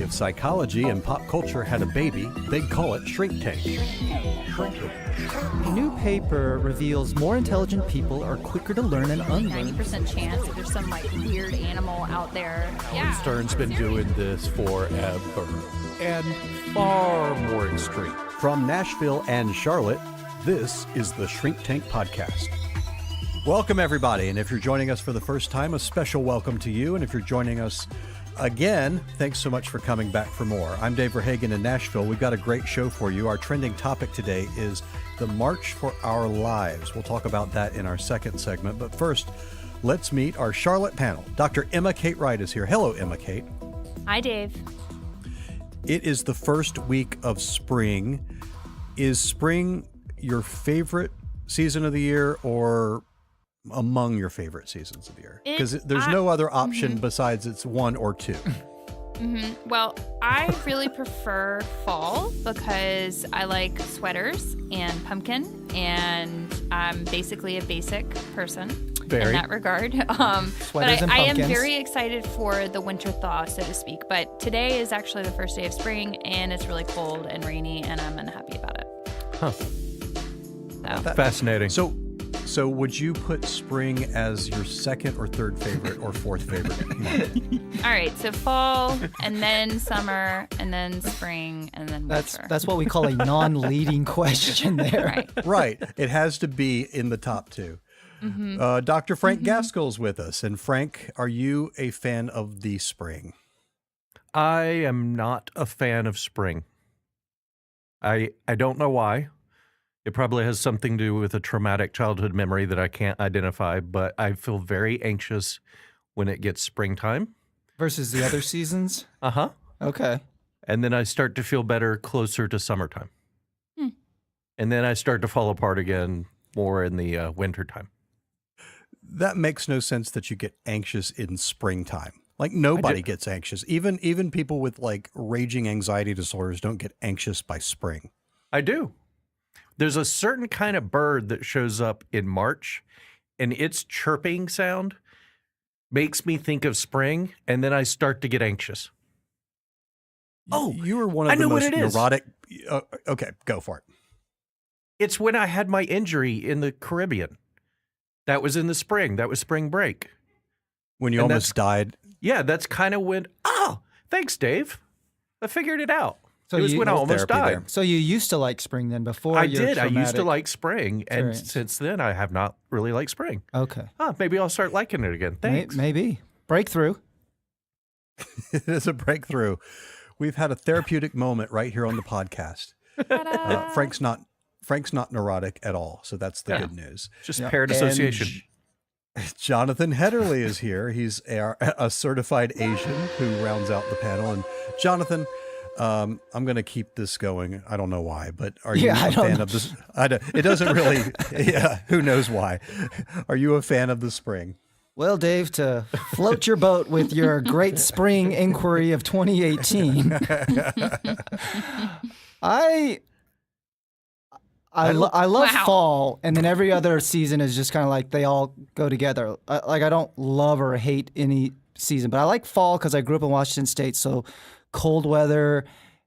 If psychology and pop culture had a baby, they'd call it Shrink Tank. A new paper reveals more intelligent people are quicker to learn and unlearn. 90% chance that there's some weird animal out there. Yeah. Stern's been doing this forever and far more extreme. From Nashville and Charlotte, this is the Shrink Tank Podcast. Welcome, everybody. And if you're joining us for the first time, a special welcome to you. And if you're joining us again, thanks so much for coming back for more. I'm Dave Verhagen in Nashville. We've got a great show for you. Our trending topic today is the March for Our Lives. We'll talk about that in our second segment. But first, let's meet our Charlotte panel. Dr. Emma Kate Wright is here. Hello, Emma Kate. Hi, Dave. It is the first week of spring. Is spring your favorite season of the year or among your favorite seasons of the year? Because there's no other option besides it's one or two. Well, I really prefer fall because I like sweaters and pumpkin, and I'm basically a basic person in that regard. But I am very excited for the winter thaw, so to speak. But today is actually the first day of spring, and it's really cold and rainy, and I'm unhappy about it. Huh. So. Fascinating. So would you put spring as your second or third favorite or fourth favorite month? All right, so fall, and then summer, and then spring, and then winter. That's what we call a non-leading question there. Right. Right. It has to be in the top two. Dr. Frank Gaskell's with us. And Frank, are you a fan of the spring? I am not a fan of spring. I don't know why. It probably has something to do with a traumatic childhood memory that I can't identify, but I feel very anxious when it gets springtime. Versus the other seasons? Uh-huh. Okay. And then I start to feel better closer to summertime. And then I start to fall apart again more in the wintertime. That makes no sense that you get anxious in springtime. Like nobody gets anxious. Even people with like raging anxiety disorders don't get anxious by spring. I do. There's a certain kind of bird that shows up in March, and its chirping sound makes me think of spring, and then I start to get anxious. Oh, you are one of the most neurotic. Okay, go for it. It's when I had my injury in the Caribbean. That was in the spring. That was spring break. When you almost died. Yeah, that's kind of when, thanks, Dave. I figured it out. So it was when I almost died. There. So you used to like spring then before I did. I used to like spring. Experience. And since then, I have not really liked spring. Okay. Maybe I'll start liking it again. Thanks. Maybe. Breakthrough. It is a breakthrough. We've had a therapeutic moment right here on the podcast. Frank's not neurotic at all. So that's the good news. Just paired association. Jonathan Hedderly is here. He's a certified Asian who rounds out the panel. And Jonathan, I'm going to keep this going. I don't know why, but are you a fan of this? It doesn't really, who knows why. Are you a fan of the spring? Well, Dave, to float your boat with your great spring inquiry of 2018, I love fall, and then every other season is just kind of like they all go together. I don't love or hate any season, but I like fall because I grew up in Washington State, so cold weather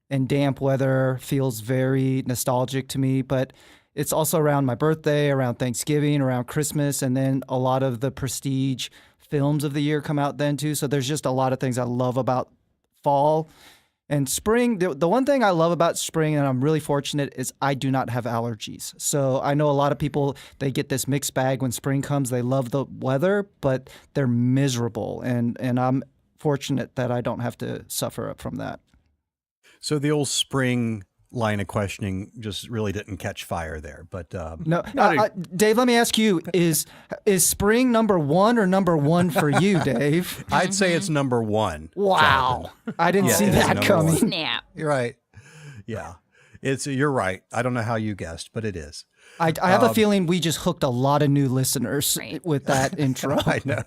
and damp weather feels very nostalgic to me, but it's also around my birthday, around Thanksgiving, around Christmas, and then a lot of the prestige films of the year come out then too, so there's just a lot of things I love about fall. And spring, the one thing I love about spring, and I'm really fortunate, is I do not have allergies. So I know a lot of people, they get this mixed bag when spring comes. They love the weather, but they're miserable. And I'm fortunate that I don't have to suffer from that. So the old spring line of questioning just really didn't catch fire there. But Dave, let me ask you, is spring number one or number one for you, Dave? I'd say it's number one. Wow. Jonathan. I didn't see that coming. Snap. You're right. Yeah. You're right. I don't know how you guessed, but it is. I have a feeling we just hooked a lot of new listeners with that intro. I know.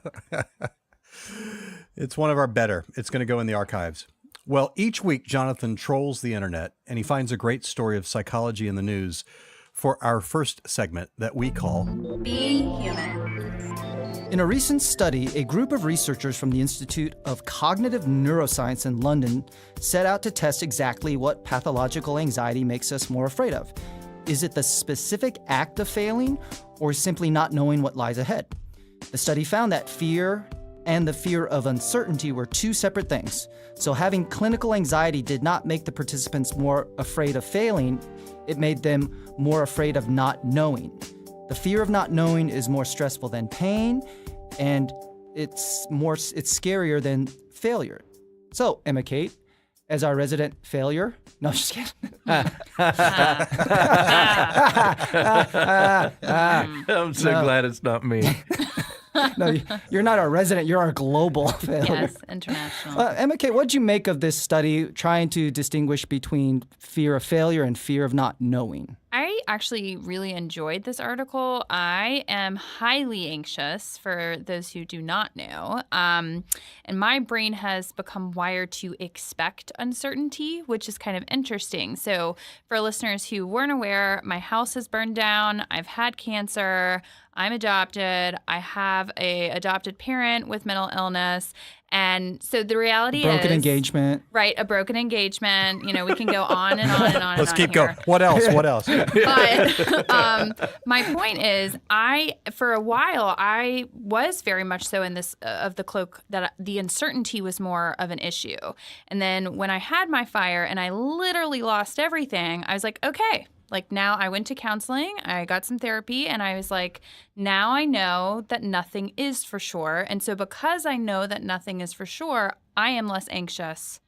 It's one of our better. It's going to go in the archives. Well, each week, Jonathan trolls the internet, and he finds a great story of psychology in the news for our first segment that we call Being Human. In a recent study, a group of researchers from the Institute of Cognitive Neuroscience in London set out to test exactly what pathological anxiety makes us more afraid of. Is it the specific act of failing or simply not knowing what lies ahead? The study found that fear and the fear of uncertainty were two separate things. So having clinical anxiety did not make the participants more afraid of failing, it made them more afraid of not knowing. The fear of not knowing is more stressful than pain, and it's scarier than failure. So, Emma Kate, as our resident failure, no, just kidding. I'm so glad it's not me. No, you're not our resident, you're our global failure. Yes, international. Emma Kate, what did you make of this study trying to distinguish between fear of failure and fear of not knowing? I actually really enjoyed this article. I am highly anxious, for those who do not know. And my brain has become wired to expect uncertainty, which is kind of interesting. So for listeners who weren't aware, my house has burned down. I've had cancer. I'm adopted. I have a adopted parent with mental illness. And so the reality is... Broken engagement. Right, a broken engagement. You know, we can go on and on and on. Let's and keep on going. here. What else? What else? But my point is, for a while, I was very much so in this of the cloak that the uncertainty was more of an issue. And then when I had my fire and I literally lost everything, I was like, okay. Like now I went to counseling, I got some therapy, and I was like, now I know that nothing is for sure. And so because I know that nothing is for sure, I am less anxious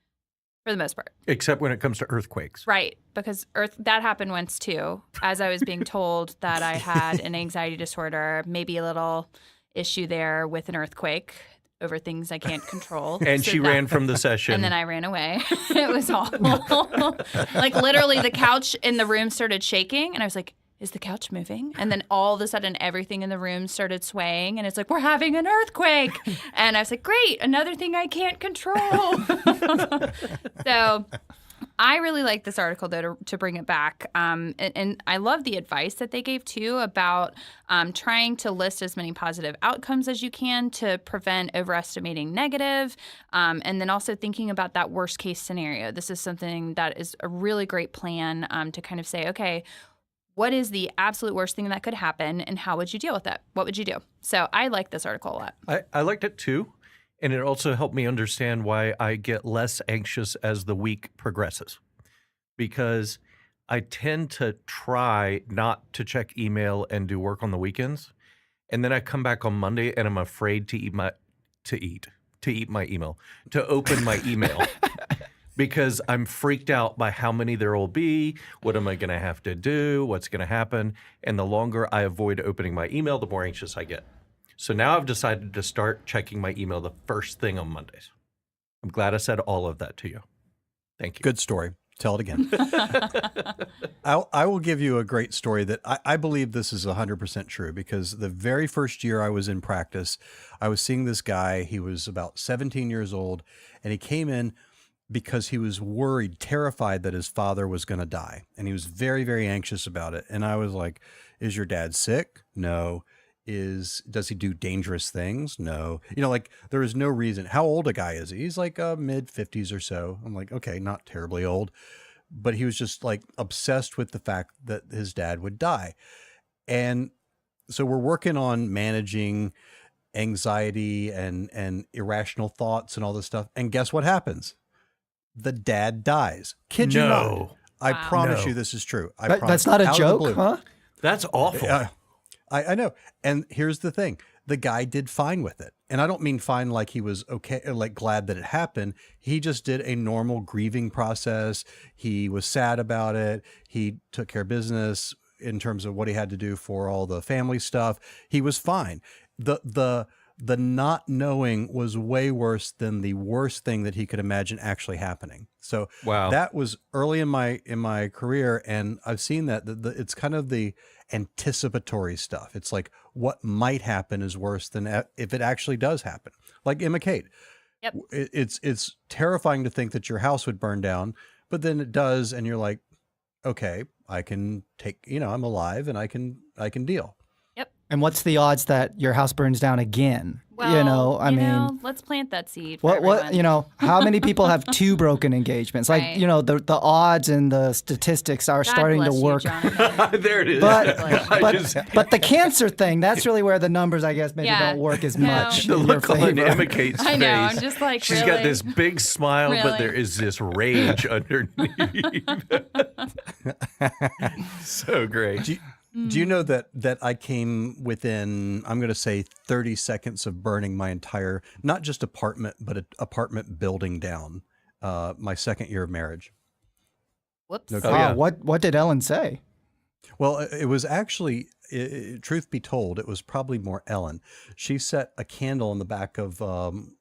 for the most part. Except when it comes to earthquakes. Right. Because that happened once too, as I was being told that I had an anxiety disorder, maybe a little issue there with an earthquake over things I can't control. And So she ran from the session. And then I ran away. It was awful. Like literally the couch in the room started shaking and I was like, is the couch moving? And then all of a sudden everything in the room started swaying and it's like, we're having an earthquake. And I was like, great, another thing I can't control. So I really like this article, though, to bring it back. And I love the advice that they gave, too, about trying to list as many positive outcomes as you can to prevent overestimating negative, and then also thinking about that worst-case scenario. This is something that is a really great plan to kind of say, okay, what is the absolute worst thing that could happen, and how would you deal with it? What would you do? So I like this article a lot. I liked it, too. And it also helped me understand why I get less anxious as the week progresses. Because I tend to try not to check email and do work on the weekends. And then I come back on Monday and I'm afraid to open my email. Because I'm freaked out by how many there will be, what am I going to have to do, what's going to happen. And the longer I avoid opening my email, the more anxious I get. So now I've decided to start checking my email the first thing on Mondays. I'm glad I said all of that to you. Thank you. Good story. Tell it again. I will give you a great story that I believe this is 100% true, because the very first year I was in practice, I was seeing this guy. He was about 17 years old, and he came in because he was worried, terrified that his father was going to die. And he was very, very anxious about it. And I was like, is your dad sick? No. Does he do dangerous things? No. Like there is no reason. How old a guy is he? He's like mid 50s or so. I'm like, okay, not terribly old, but he was just like obsessed with the fact that his dad would die. And so we're working on managing anxiety and irrational thoughts and all this stuff. And guess what happens? The dad dies. Kid you not. I promise you this is true. That's not a joke, huh? That's awful. I know. And here's the thing. The guy did fine with it. And I don't mean fine like he was okay, like glad that it happened. He just did a normal grieving process. He was sad about it. He took care of business in terms of what he had to do for all the family stuff. He was fine. The not knowing was way worse than the worst thing that he could imagine actually happening. So wow. That was early in my career. And I've seen that it's kind of the anticipatory stuff. It's like what might happen is worse than if it actually does happen. Like Emma Kate. Yep. It's terrifying to think that your house would burn down, but then it does. And you're like, okay, I can take, I'm alive and I can deal. Yep. And what's the odds that your house burns down again? Well, I mean, let's plant that seed. For everyone. how many people have 2 broken engagements? Like, Right. The odds and the statistics are God starting to bless you, work. Jonathan. There it is. But the cancer thing, that's really where the numbers, I guess, maybe Yeah. don't work as No. much. The in your look on favor. Emma Kate's face. I know. I'm just like, She's really? got this big smile, but Really? there is this rage underneath. So great. Do you know that I came within, I'm going to say 30 seconds of burning my entire, not just apartment, but an apartment building down, my second year of marriage. Whoops. No, Oh, yeah. What did Ellen say? Well, it was actually, truth be told, it was probably more Ellen. She set a candle in the back of in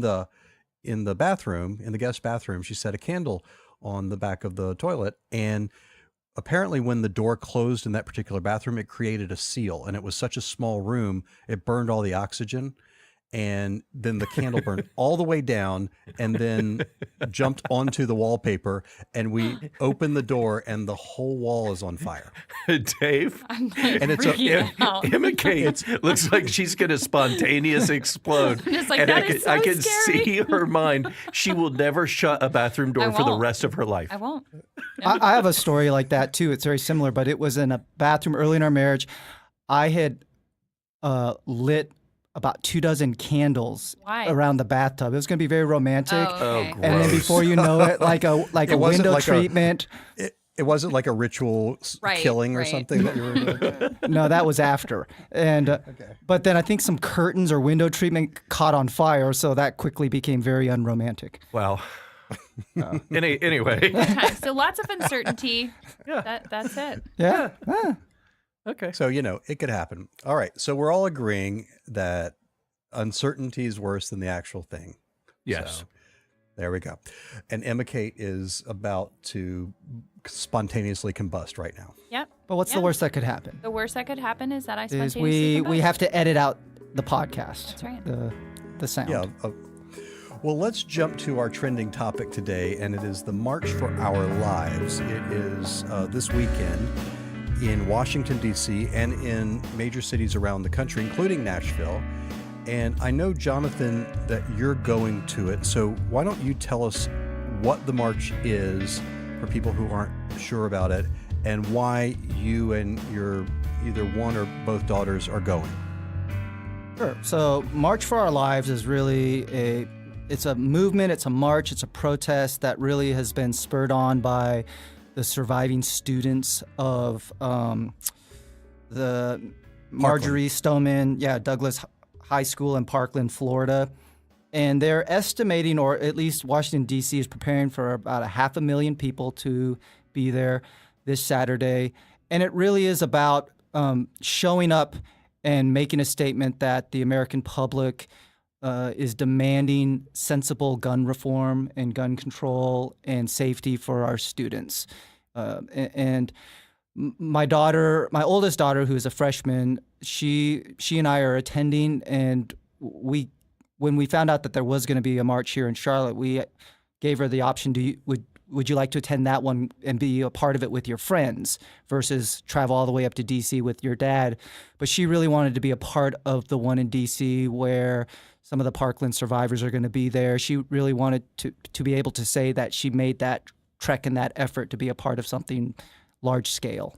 the bathroom, in the guest bathroom. She set a candle on the back of the toilet, and apparently when the door closed in that particular bathroom, it created a seal, and it was such a small room, it burned all the oxygen. And then the candle burned all the way down and then jumped onto the wallpaper, and we opened the door and the whole wall is on fire. Dave, I'm like And it's freaking out. Emma Kate looks like she's going to spontaneous explode. I'm just like, and that I is can, I so can scary. see her mind. She will never shut a bathroom door I for the won't. rest of her life. I won't. I have a story like that too. It's very similar, but it was in a bathroom early in our marriage. I had lit about 24 candles Why? around the bathtub. It was going to be very romantic. Oh, okay. Oh, And then gross. before you know it, like a It wasn't window like treatment. It wasn't like a ritual Right, killing or right. something that you were doing. No, that was after. And but then I think some curtains or window treatment caught on fire, so that quickly became very unromantic. Wow. Anyway. Okay, so lots of uncertainty. Yeah. That's it. Yeah. Okay. So, it could happen. All right. So we're all agreeing that uncertainty is worse than the actual thing. Yes. So, there we go. And Emma Kate is about to spontaneously combust right now. Yep. But what's the Yeah. worst that could happen? The worst that could happen is that I Is spontaneously we combust. have to edit out the podcast. That's right. The sound. Yeah. Well, let's jump to our trending topic today, and it is the March for Our Lives. It is this weekend in Washington, D.C., and in major cities around the country, including Nashville. And I know, Jonathan, that you're going to it. So why don't you tell us what the march is for people who aren't sure about it, and why you and your either one or both daughters are going? Sure. So March for Our Lives is really it's a movement, it's a march, it's a protest that really has been spurred on by the surviving students of the Marjory, Stoneman, Douglas High School in Parkland, Florida. And they're estimating, or at least Washington, D.C. is preparing for about 500,000 people to be there this Saturday. And it really is about showing up and making a statement that the American public is demanding sensible gun reform and gun control and safety for our students. And my oldest daughter, who is a freshman, she and I are attending, and when we found out that there was going to be a march here in Charlotte, we gave her the option: would you like to attend that one and be a part of it with your friends versus travel all the way up to D.C. with your dad? But she really wanted to be a part of the one in D.C. where some of the Parkland survivors are going to be there. She really wanted to be able to say that she made that trek and that effort to be a part of something large scale.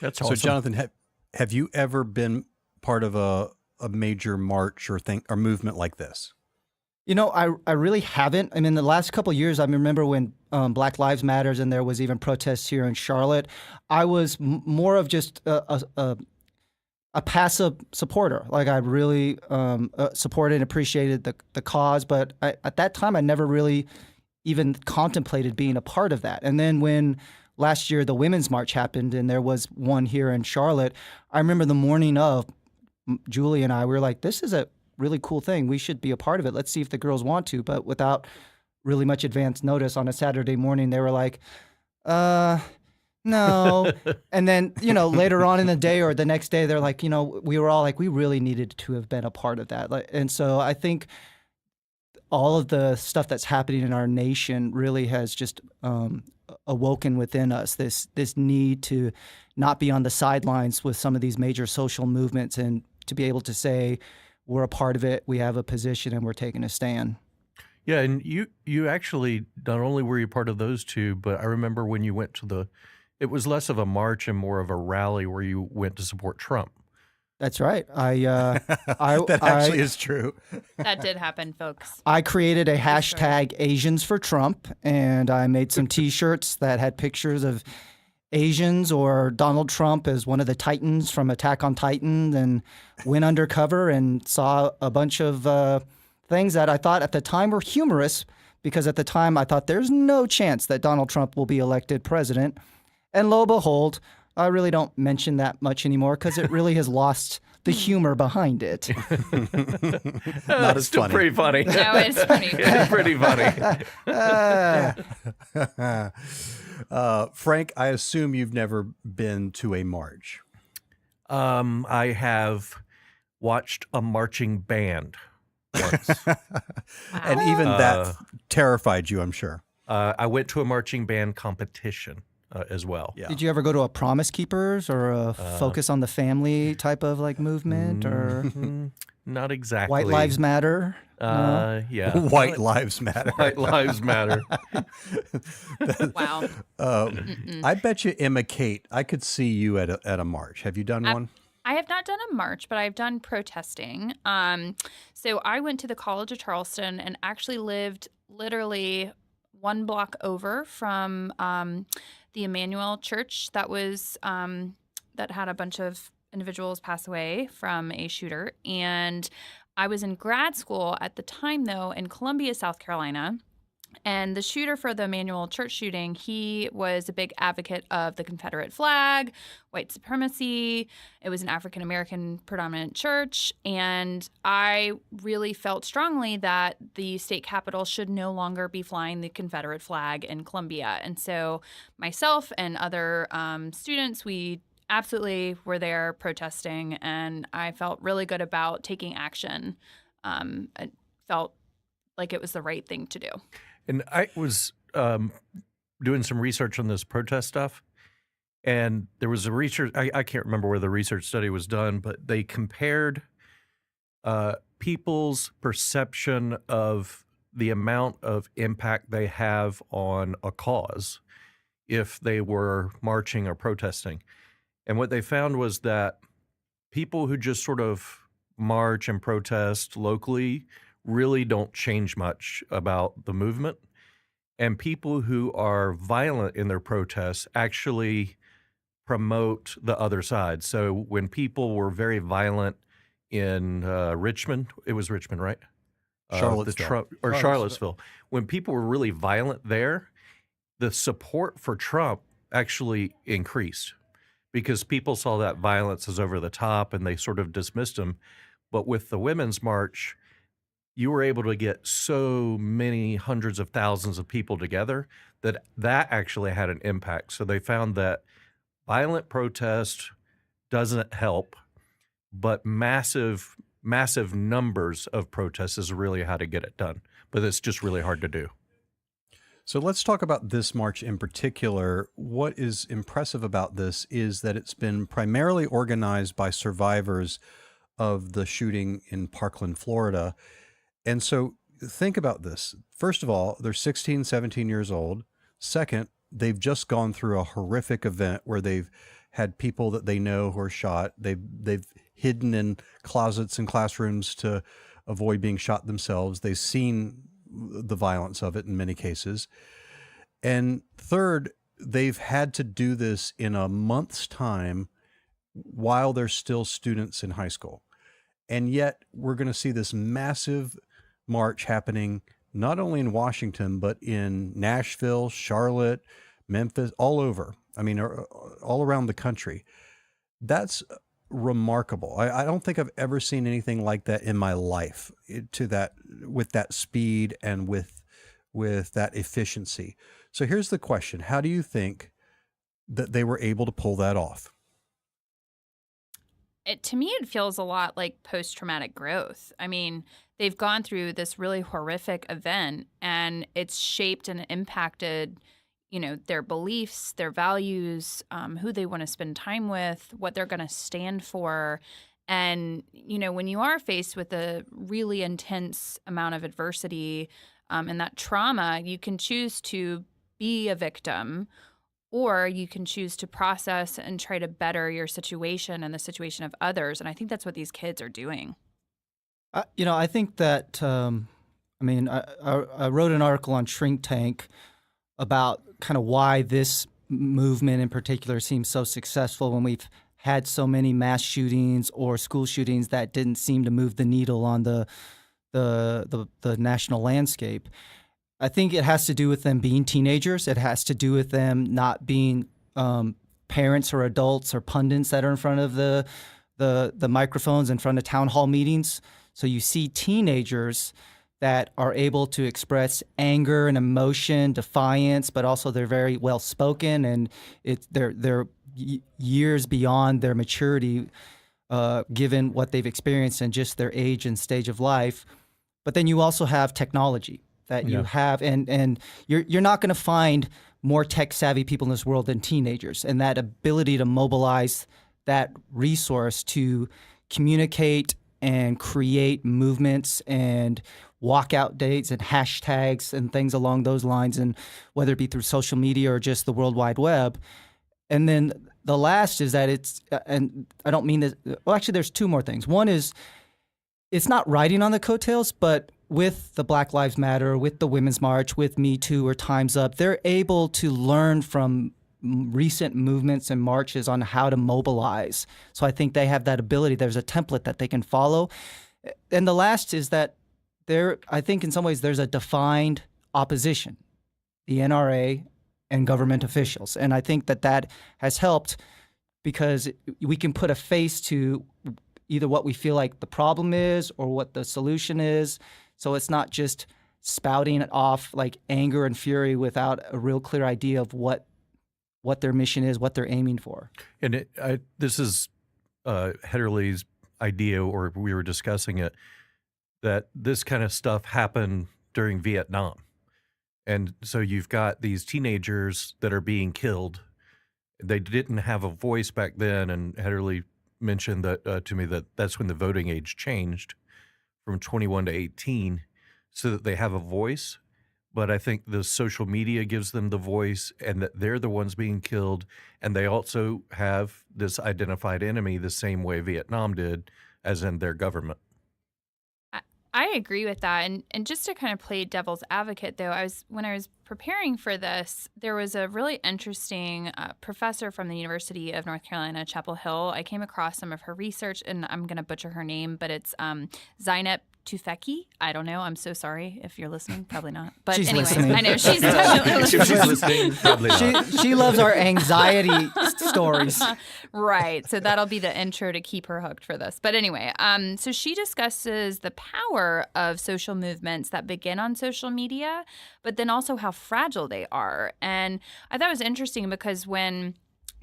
That's So, awesome. Jonathan, have you ever been part of a major march or movement like this? I really haven't. I mean, the last couple of years, I remember when Black Lives Matters and there was even protests here in Charlotte. I was more of just a passive supporter. Like, I really supported and appreciated the cause, but at that time, I never really even contemplated being a part of that. And then when last year the Women's March happened and there was one here in Charlotte, I remember the morning of, Julie and I, we were like, this is a really cool thing. We should be a part of it. Let's see if the girls want to. But without really much advance notice, on a Saturday morning, they were like, no. And then, later on in the day or the next day, they're like, we were all like, we really needed to have been a part of that. And so I think all of the stuff that's happening in our nation really has just awoken within us this need to not be on the sidelines with some of these major social movements and to be able to say we're a part of it, we have a position, and we're taking a stand. Yeah, and you actually, not only were you part of those two, but I remember when you went to it was less of a march and more of a rally where you went to support Trump. That's right. That actually is true. That did happen, folks. I created a hashtag Asians for Trump, and I made some T-shirts that had pictures of Asians or Donald Trump as one of the Titans from Attack on Titan, and went undercover and saw a bunch of things that I thought at the time were humorous, because at the time I thought there's no chance that Donald Trump will be elected president. And lo and behold, I really don't mention that much anymore because it really has lost the humor behind it. Not as Still funny. pretty funny. No, it's funny. It's pretty funny. Frank, I assume you've never been to a march. I have watched a marching band once. And even that terrified you, I'm sure. I went to a marching band competition as well. Yeah. Did you ever go to a Promise Keepers or a Focus on the Family type of like movement, or Not exactly. White Lives Matter? Yeah. White Lives Matter. White Lives Matter. Wow. I bet you, Emma Kate, I could see you at a march. Have you done one? I have not done a march, but I've done protesting. So I went to the College of Charleston and actually lived literally one block over from the Emmanuel Church that was that had a bunch of individuals pass away from a shooter. And I was in grad school at the time, though, in Columbia, South Carolina. And the shooter for the Emmanuel Church shooting, he was a big advocate of the Confederate flag, white supremacy. It was an African-American predominant church. And I really felt strongly that the state capitol should no longer be flying the Confederate flag in Columbia. And so myself and other students, we absolutely were there protesting. And I felt really good about taking action. I felt like it was the right thing to do. And I was doing some research on this protest stuff, and there was a research, I can't remember where the research study was done, but they compared people's perception of the amount of impact they have on a cause if they were marching or protesting. And what they found was that people who just sort of march and protest locally really don't change much about the movement. And people who are violent in their protests actually promote the other side. So when people were very violent in Richmond, it was Richmond, right? Charlottesville. Charlottesville. When people were really violent there, the support for Trump actually increased because people saw that violence as over the top and they sort of dismissed him. But with the Women's March, you were able to get so many hundreds of thousands of people together that actually had an impact. So they found that violent protest doesn't help, but massive numbers of protests is really how to get it done. But it's just really hard to do. So let's talk about this march in particular. What is impressive about this is that it's been primarily organized by survivors of the shooting in Parkland, Florida. And so think about this. First of all, they're 16, 17 years old. Second, they've just gone through a horrific event where they've had people that they know who are shot. They've hidden in closets and classrooms to avoid being shot themselves. They've seen the violence of it in many cases. And third, they've had to do this in a month's time while they're still students in high school. And yet we're going to see this massive march happening not only in Washington, but in Nashville, Charlotte, Memphis, all over. I mean, all around the country. That's remarkable. I don't think I've ever seen anything like that in my life with that speed and with that efficiency. So here's the question. How do you think that they were able to pull that off? To me, it feels a lot like post-traumatic growth. I mean, they've gone through this really horrific event, and it's shaped and impacted, their beliefs, their values, who they want to spend time with, what they're going to stand for. And, when you are faced with a really intense amount of adversity and that trauma, you can choose to be a victim, or you can choose to process and try to better your situation and the situation of others. And I think that's what these kids are doing. I think that, I wrote an article on Shrink Tank about kind of why this movement in particular seems so successful when we've had so many mass shootings or school shootings that didn't seem to move the needle on the national landscape. I think it has to do with them being teenagers. It has to do with them not being parents or adults or pundits that are in front of the microphones in front of town hall meetings. So you see teenagers that are able to express anger and emotion, defiance, but also they're very well spoken, and they're years beyond their maturity, given what they've experienced and just their age and stage of life. But then you also have technology that you have, and you're not going to find more tech savvy people in this world than teenagers, and that ability to mobilize that resource to communicate and create movements and walkout dates and hashtags and things along those lines, and whether it be through social media or just the World Wide Web. And then the last is that and I don't mean this, well, actually there's two more things. One is it's not riding on the coattails, but with the Black Lives Matter, with the Women's March, with Me Too or Time's Up, they're able to learn from recent movements and marches on how to mobilize. So I think they have that ability. There's a template that they can follow. And the last is that I think in some ways there's a defined opposition, the NRA and government officials. And I think that has helped because we can put a face to either what we feel like the problem is or what the solution is. So it's not just spouting it off like anger and fury without a real clear idea of what their mission is, what they're aiming for. And this is Hedderly's idea, or we were discussing it, that this kind of stuff happened during Vietnam. And so you've got these teenagers that are being killed. They didn't have a voice back then, and Hedderly mentioned that to me that's when the voting age changed from 21 to 18 so that they have a voice. But I think the social media gives them the voice, and that they're the ones being killed. And they also have this identified enemy the same way Vietnam did, as in their government. I agree with that. And just to kind of play devil's advocate, though, when I was preparing for this, there was a really interesting professor from the University of North Carolina, Chapel Hill. I came across some of her research, and I'm going to butcher her name, but it's Zainab Tufekci. I don't know. I'm so sorry if you're listening. Probably not. But she's anyway, listening. I know she's definitely listening. If she's listening, probably not. She loves our anxiety stories. Right. So that'll be the intro to keep her hooked for this. But anyway, so she discusses the power of social movements that begin on social media, but then also how fragile they are. And I thought it was interesting because when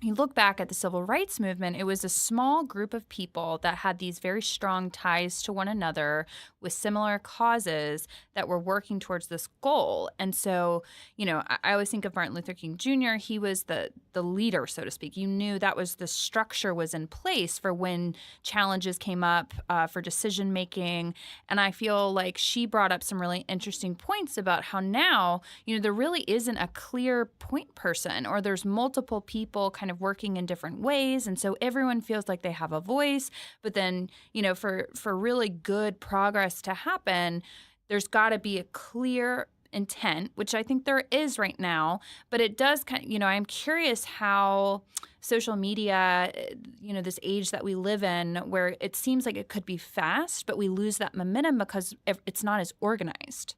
you look back at the civil rights movement, it was a small group of people that had these very strong ties to one another with similar causes that were working towards this goal. And so, I always think of Martin Luther King Jr. He was the leader, so to speak. You knew that was the structure was in place for when challenges came up for decision making. And I feel like she brought up some really interesting points about how now, there really isn't a clear point person, or there's multiple people kind of working in different ways. And so everyone feels like they have a voice. But then, for really good progress to happen, there's got to be a clear intent, which I think there is right now. But it does I'm curious how social media, this age that we live in, where it seems like it could be fast, but we lose that momentum because it's not as organized.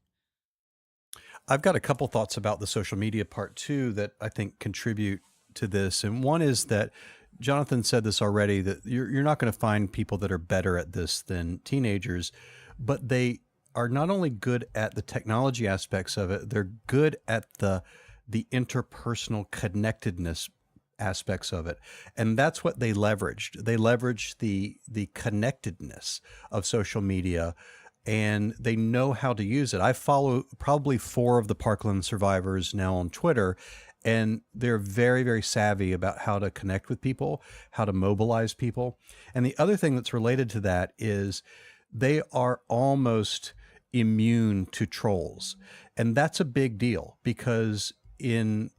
I've got a couple thoughts about the social media part too that I think contribute to this. And one is that Jonathan said this already, that you're not going to find people that are better at this than teenagers, but they are not only good at the technology aspects of it, they're good at the interpersonal connectedness aspects of it. And that's what they leveraged. They leveraged the connectedness of social media, and they know how to use it. I follow probably 4 of the Parkland survivors now on Twitter, and they're very, very savvy about how to connect with people, how to mobilize people. And the other thing that's related to that is they are almost immune to trolls. And that's a big deal because in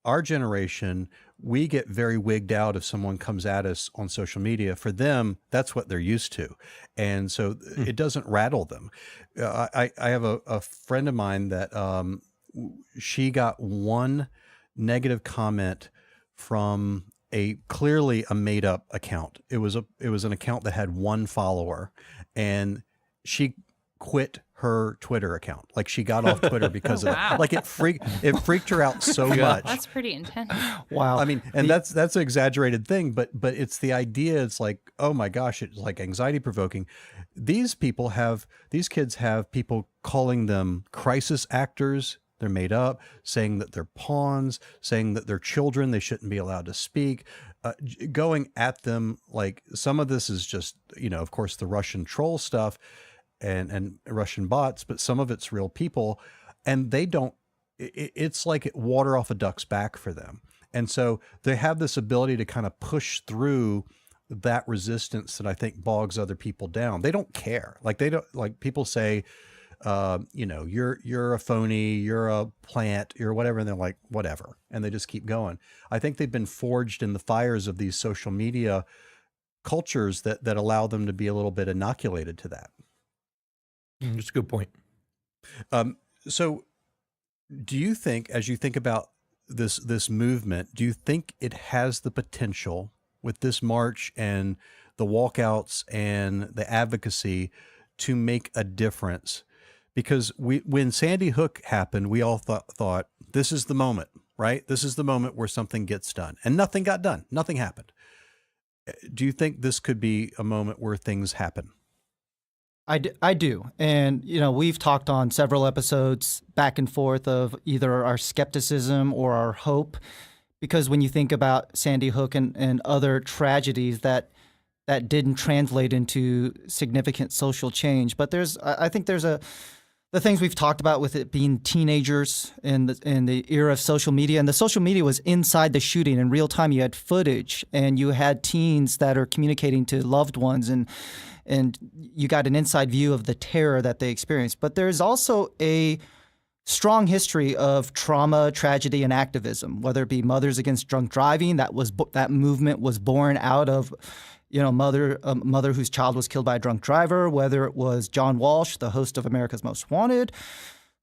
our generation, we get very wigged out if someone comes at us on social media. For them, that's what they're used to. And so it doesn't rattle them. I have a friend of mine that she got one negative comment from clearly a made up account. It was an account that had one follower, and she quit her Twitter account. Like she got off Twitter because of that. Like it freaked her out so much. That's pretty intense. Wow. I mean, and that's an exaggerated thing, but it's the idea. It's like, oh my gosh, it's like anxiety provoking. These kids have people calling them crisis actors. They're made up, saying that they're pawns, saying that they're children, they shouldn't be allowed to speak, going at them. Like some of this is just, of course, the Russian troll stuff and Russian bots, but some of it's real people, and they don't, it's like water off a duck's back for them. And so they have this ability to kind of push through that resistance that I think bogs other people down. They don't care. Like they don't, like people say, you're a phony, you're a plant, you're whatever. And they're like, whatever. And they just keep going. I think they've been forged in the fires of these social media cultures that allow them to be a little bit inoculated to that. That's a good point. So do you think, as you think about this movement, do you think it has the potential with this march and the walkouts and the advocacy to make a difference? Because when Sandy Hook happened, we all thought this is the moment, right? This is the moment where something gets done, and nothing got done. Nothing happened. Do you think this could be a moment where things happen? I do. And, we've talked on several episodes back and forth of either our skepticism or our hope, because when you think about Sandy Hook and other tragedies that didn't translate into significant social change. But I think there's the things we've talked about with it being teenagers in the era of social media, and the social media was inside the shooting in real time. You had footage, and you had teens that are communicating to loved ones, and you got an inside view of the terror that they experienced. But there's also a strong history of trauma, tragedy, and activism, whether it be Mothers Against Drunk Driving. That movement was born out of a mother whose child was killed by a drunk driver, whether it was John Walsh, the host of America's Most Wanted,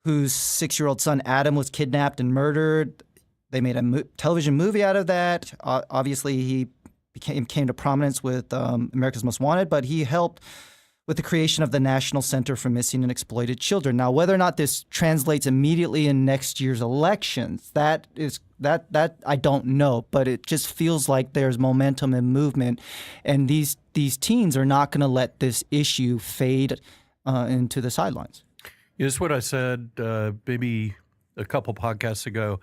whose 6-year-old son Adam was kidnapped and murdered. They made a television movie out of that. Obviously, he came to prominence with America's Most Wanted, but he helped with the creation of the National Center for Missing and Exploited Children. Now, whether or not this translates immediately in next year's elections, that I don't know, but it just feels like there's momentum and movement, and these teens are not going to let this issue fade into the sidelines. It's what I said maybe a couple podcasts ago.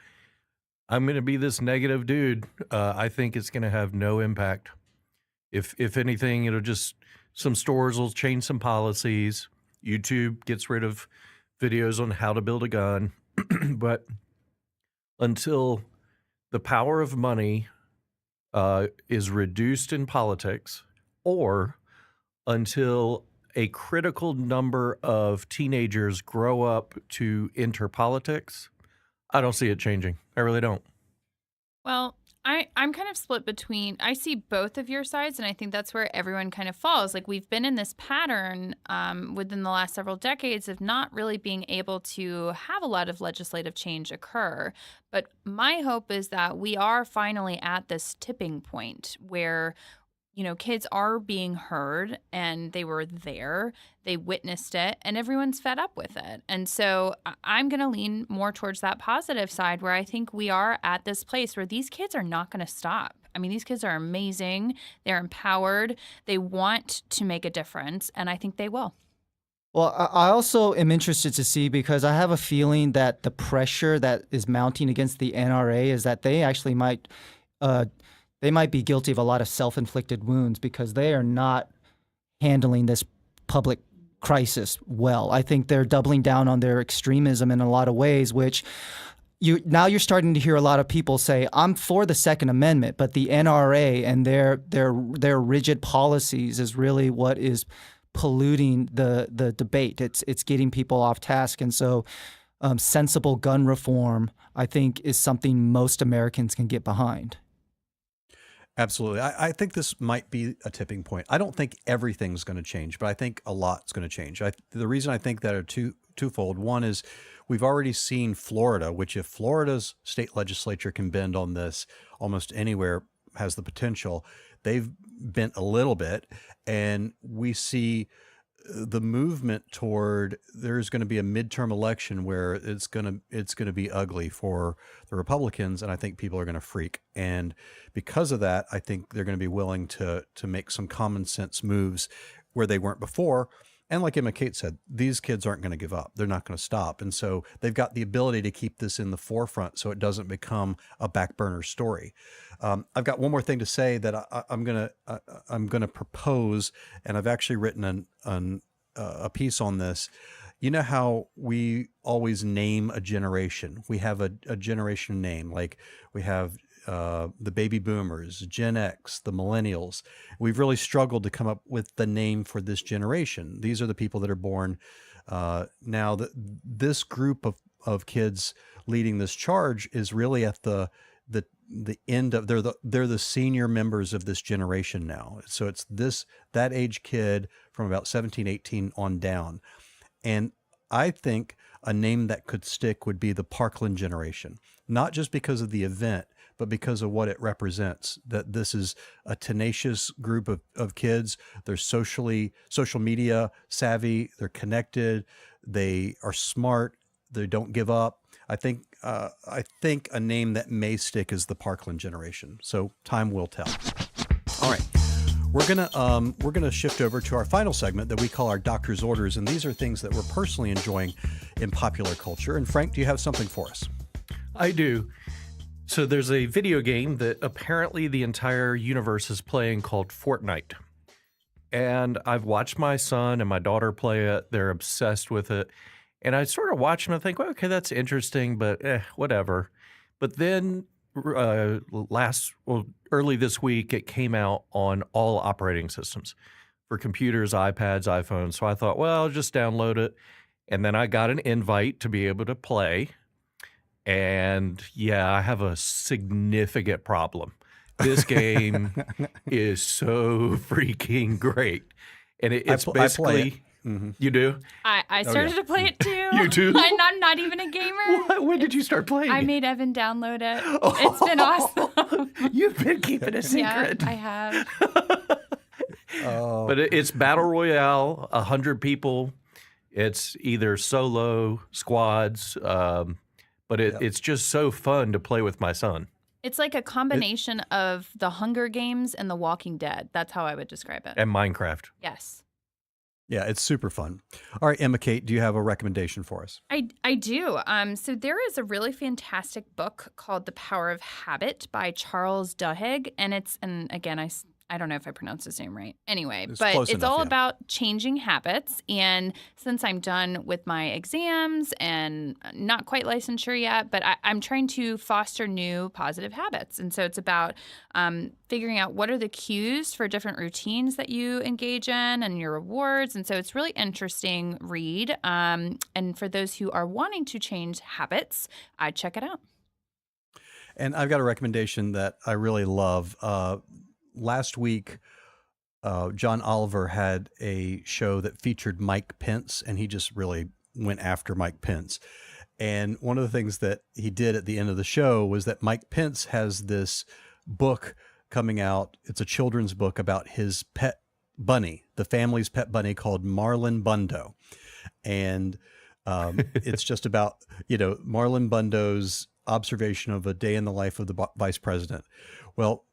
I'm going to be this negative dude. I think it's going to have no impact. If anything, it'll just, some stores will change some policies. YouTube gets rid of videos on how to build a gun. But until the power of money is reduced in politics, or until a critical number of teenagers grow up to enter politics, I don't see it changing. I really don't. Well, I'm kind of split between, I see both of your sides, and I think that's where everyone kind of falls. Like, we've been in this pattern within the last several decades of not really being able to have a lot of legislative change occur. But my hope is that we are finally at this tipping point where kids are being heard, and they were there, they witnessed it, and everyone's fed up with it. And so I'm going to lean more towards that positive side, where I think we are at this place where these kids are not going to stop. I mean, these kids are amazing. They're empowered. They want to make a difference, and I think they will. Well, I also am interested to see, because I have a feeling that the pressure that is mounting against the NRA is that they actually might be guilty of a lot of self-inflicted wounds, because they are not handling this public crisis well. I think they're doubling down on their extremism in a lot of ways, which you're starting to hear a lot of people say, I'm for the Second Amendment, but the NRA and their rigid policies is really what is polluting the debate. It's getting people off task. And so sensible gun reform, I think, is something most Americans can get behind. Absolutely. I think this might be a tipping point. I don't think everything's going to change, but I think a lot's going to change. The reason I think that are twofold. One is we've already seen Florida, which if Florida's state legislature can bend on this, almost anywhere has the potential. They've bent a little bit, and we see the movement toward there's going to be a midterm election where it's going to be ugly for the Republicans, and I think people are going to freak. And because of that, I think they're going to be willing to make some common sense moves where they weren't before. And like Emma Kate said, these kids aren't going to give up. They're not going to stop. And so they've got the ability to keep this in the forefront so it doesn't become a back burner story. I've got one more thing to say that I'm going to propose, and I've actually written a piece on this. You know how we always name a generation? We have a generation name, like we have the baby boomers, Gen X, the millennials. We've really struggled to come up with the name for this generation. These are the people that are born now. This group of kids leading this charge is really at the end of they're the senior members of this generation now. So it's that age kid from about 17, 18 on down. And I think a name that could stick would be the Parkland generation, not just because of the event, but because of what it represents, that this is a tenacious group of kids. They're social media savvy, they're connected, they are smart, they don't give up. I think a name that may stick is the Parkland generation. So time will tell. All right. We're gonna shift over to our final segment that we call our doctor's orders, and these are things that we're personally enjoying in popular culture. And Frank, do you have something for us? I do. So there's a video game that apparently the entire universe is playing called Fortnite. And I've watched my son and my daughter play it. They're obsessed with it. And I sort of watch them and think, well, okay, that's interesting, but whatever. But then early this week, it came out on all operating systems for computers, iPads, iPhones. So I thought, well, I'll just download it. And then I got an invite to be able to play. And yeah, I have a significant problem. This game is so freaking great. And it's basically... I play it. Mm-hmm. You do? I started to play it too. You too? I'm not even a gamer. When did you start playing? I made Evan download it. It's been awesome. You've been keeping a secret. Yeah, I have. But it's Battle Royale, 100 people. It's either solo, squads, but it's just so fun to play with my son. It's like a combination of the Hunger Games and The Walking Dead. That's how I would describe it. And Minecraft. Yes. Yeah, it's super fun. All right, Emma Kate, do you have a recommendation for us? I do. So there is a really fantastic book called The Power of Habit by Charles Duhigg, and again, I don't know if I pronounced his name right. Anyway, but it's all about changing habits. And since I'm done with my exams and not quite licensure yet, but I'm trying to foster new positive habits. And so it's about figuring out what are the cues for different routines that you engage in and your rewards. And so it's really interesting read. And for those who are wanting to change habits, I'd check it out. And I've got a recommendation that I really love. Last week, John Oliver had a show that featured Mike Pence, and he just really went after Mike Pence. And one of the things that he did at the end of the show was that Mike Pence has this book coming out. It's a children's book about his pet bunny, the family's pet bunny called Marlon Bundo. And it's just about, Marlon Bundo's observation of a day in the life of the vice president. Well,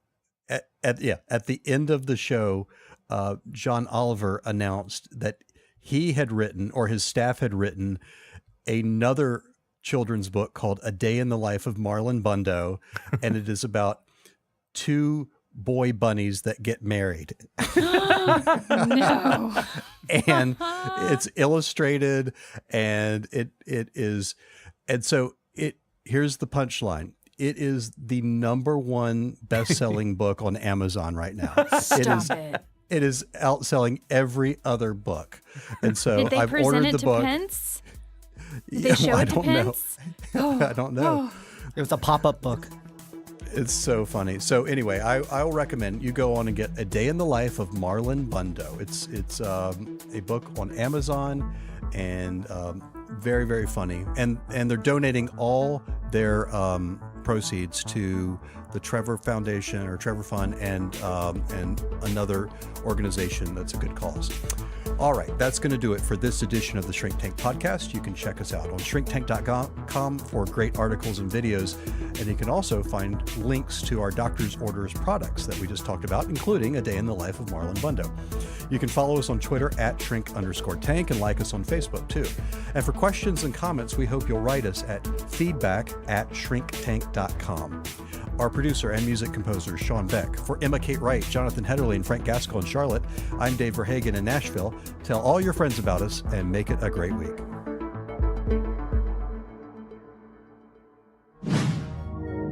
at the end of the show, John Oliver announced that he had written, or his staff had written, another children's book called A Day in the Life of Marlon Bundo, and it is about two boy bunnies that get married. No. And it's illustrated, and it is, and so here's the punchline. It is the #1 best-selling book on Amazon right now. Stop it. It is outselling every other book. And so Did they I've present ordered it the to book. Pence? Did Yeah, they show I it to don't know. Pence? I don't know. It was a pop-up book. It's so funny. So anyway, I'll recommend you go on and get A Day in the Life of Marlon Bundo. It's a book on Amazon, and very, very funny. And they're donating all their proceeds to the Trevor Foundation or Trevor Fund and another organization that's a good cause. All right, that's going to do it for this edition of the Shrink Tank Podcast. You can check us out on shrinktank.com for great articles and videos. And you can also find links to our Doctor's Orders products that we just talked about, including A Day in the Life of Marlon Bundo. You can follow us on Twitter at @shrink_tank and like us on Facebook too. And for questions and comments, we hope you'll write us at feedback@shrinktank.com. Our producer and music composer is Sean Beck. For Emma Kate Wright, Jonathan Hedderly, and Frank Gaskell in Charlotte, I'm Dave Verhagen in Nashville. Tell all your friends about us and make it a great week.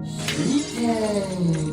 Shrink Tank.